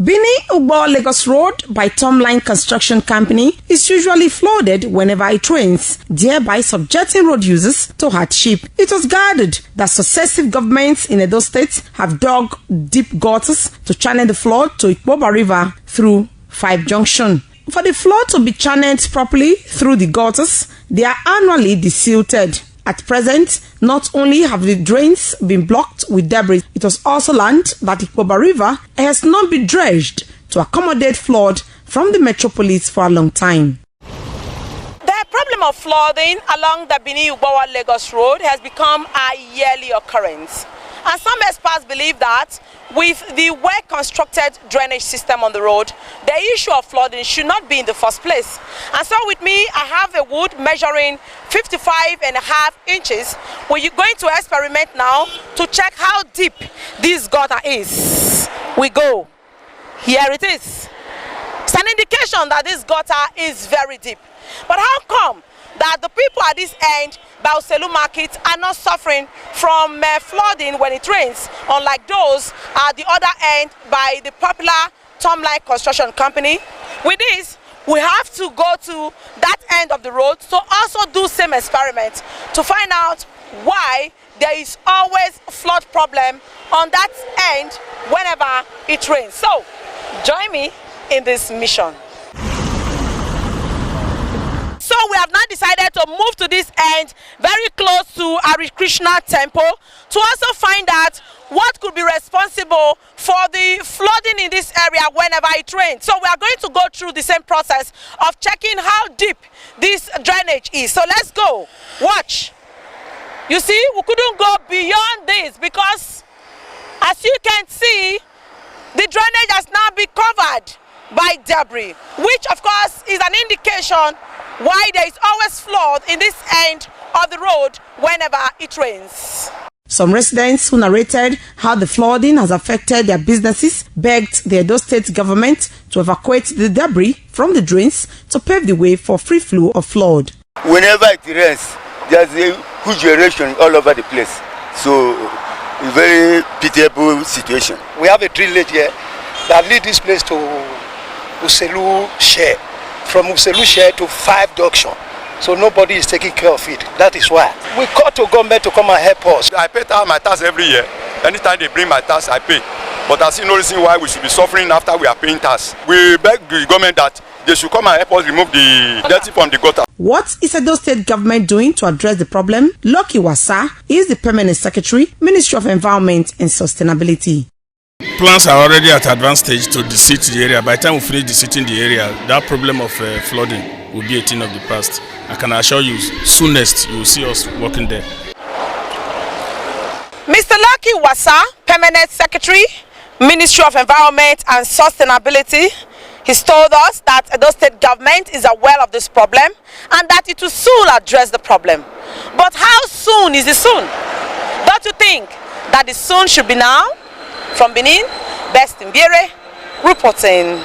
Ugbowo-Lagos Road by Tomline Construction Company is usually flooded whenever it rains, thereby subjecting road users to hardship. It was gathered that successive governments in Edo State have dug deep gutters to channel the flood to Ugbowo River through 5 Junction. For the flood to be channeled properly through the gutters, they are annually desilted. At present, not only have the drains been blocked with debris, it was also learned that Ugbowo River has not been dredged to accommodate flood from the metropolis for a long time. The problem of flooding along the Ugbowo-Lagos Road has become a yearly occurrence. And some experts believe that with the well-constructed drainage system on the road, the issue of flooding should not be in the first place. And so with me, I have a wood measuring 55.5 inches. We're going to experiment now to check how deep this gutter is. We go. Here it is. It's an indication that this gutter is very deep. But how come that the people at this end by Uselu Market are not suffering from flooding when it rains, unlike those at the other end by the popular Tomline Construction Company? With this, we have to go to that end of the road to also do same experiment to find out why there is always a flood problem on that end whenever it rains. So, join me in this mission. So we have now decided to move to this end, very close to Hare Krishna temple, to also find out what could be responsible for the flooding in this area whenever it rains. So we are going to go through the same process of checking how deep this drainage is. So let's go. Watch. You see, we couldn't go beyond this because, as you can see, the drainage has now been covered by debris, which of course is an indication why there is always flood in this end of the road whenever it rains. Some residents who narrated how the flooding has affected their businesses begged the Edo State government to evacuate the debris from the drains to pave the way for free flow of flood. Whenever it rains, there's a huge erosion all over the place. So, a very pitiable situation. We have a drainage here that leads this place to Uselu-Share. From Uselu-Share to 5 Junction. So nobody is taking care of it. That is why we call to government to come and help us. I pay my tax every year. Anytime they bring my tax, I pay. But I see no reason why we should be suffering after we are paying tax. We beg the government that they should come and help us remove the dirty from the gutter. What is Edo State government doing to address the problem? Lucky Wasa is the Permanent Secretary, Ministry of Environment and Sustainability. Plans are already at advanced stage to desilt the area. By the time we finish desilting the area, that problem of flooding will be a thing of the past. I can assure you, soonest you will see us working there. Mr. Lucky Wasa, Permanent Secretary, Ministry of Environment and Sustainability, he's told us that Edo State government is aware of this problem and that it will soon address the problem. But how soon is the soon? Don't you think that the soon should be now? From Benin, Best in Biere, reporting.